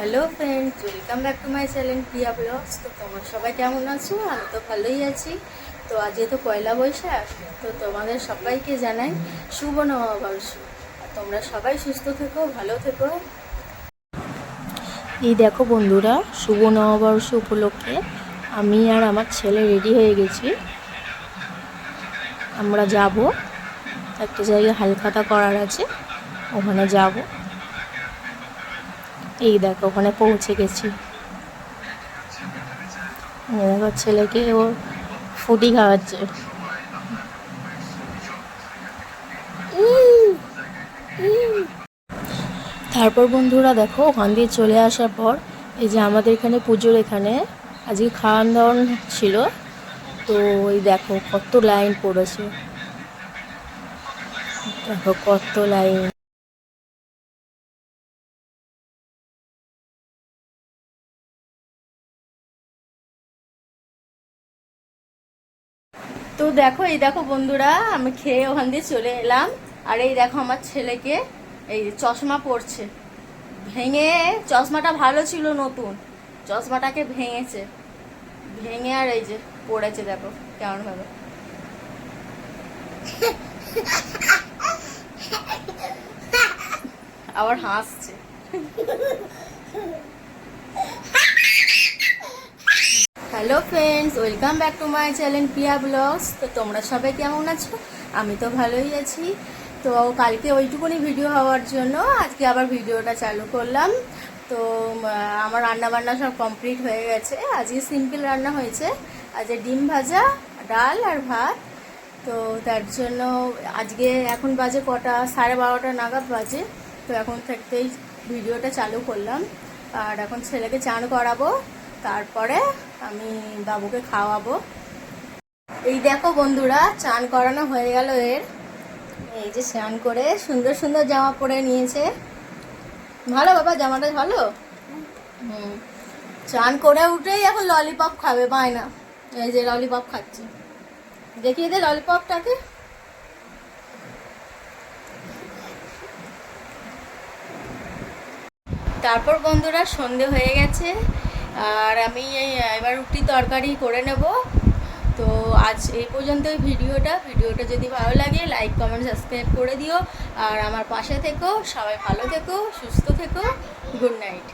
Hello friend, welcome back to my channel Priya blogs. তো তোমরা সবাই কেমন আছো? আমি তো ভালোই আছি। তো আজকে তো পয়লা বৈশাখ, তো তোমাদের সবাইকে জানাই শুভ নববর্ষ। আর তোমরা সবাই সুস্থ থেকো, ভালো থেকো। এই দেখো বন্ধুরা, শুভ নববর্ষ উপলক্ষে আমি আর আমার ছেলে রেডি হয়ে গেছি। আমরা যাব একটা জায়গায় হালখাতা করার আছে, ওখানে যাব। এই দেখো ওখানে পৌঁছে গেছি। দেখো ছেলেকে ও ফুটি খাওয়াচ্ছে। তারপর বন্ধুরা দেখো, ওখান দিয়ে চলে আসার পর এই যে আমাদের এখানে পুজোর এখানে আজকে খাওয়ান দাওয়ান ছিল। তো ওই দেখো কত লাইন পড়েছে, দেখো কত লাইন। তো দেখো, এই দেখো বন্ধুরা, আমি খেয়ে ওখান দিয়ে চলে এলাম। আর এই দেখো আমার ছেলেকে এই চশমা পরছে, ভেঙে। চশমাটা ভালো ছিল, নতুন চশমাটাকে ভেঙেছে, ভেঙে আর এই যে পড়েছে, দেখো কেমন ভাবে। আবার হাসছে। Hello friends, welcome back to my channel Priya blogs. তো তোমরা সবাই কেমন আছো? আমি তো ভালোই আছি। তো কালকে ওইটুকুনি ভিডিও হওয়ার জন্য আজকে আবার ভিডিওটা চালু করলাম। তো আমার রান্না বান্না সব কমপ্লিট হয়ে গেছে। আজকে সিম্পল রান্না হয়েছে, আজকে ডিম ভাজা, ডাল আর ভাত। তো তার জন্য আজকে এখন বাজে কটা, 12:30 নাগাদ বাজে। তো এখন থাকতেই ভিডিওটা চালু করলাম। আর এখন ছেলেকে চান করাবো, তারপরে আমি বাবুকে খাওয়াবো। এই দেখো বন্ধুরা, চান করানো হয়ে গেল এর। এই যে স্নান করে সুন্দর সুন্দর জামা পরে নিয়েছে। ভালো বাবা, জামাটা ভালো। চান করে উঠেই এখন ললিপপ খাবে বায়না। এই যে ললিপপ খাচ্ছে, দেখিয়ে দে ললিপপটাকে। তারপর বন্ধুরা সন্ধে হয়ে গেছে, আর আমি এবার রুটি তরকারি করে নেব। তো আজ এই পর্যন্তই ভিডিওটা যদি ভালো লাগে লাইক কমেন্ট সাবস্ক্রাইব করে দিও। আর আমার পাশে থেকো, সবাই ভালো থেকো, সুস্থ থেকো। Good night.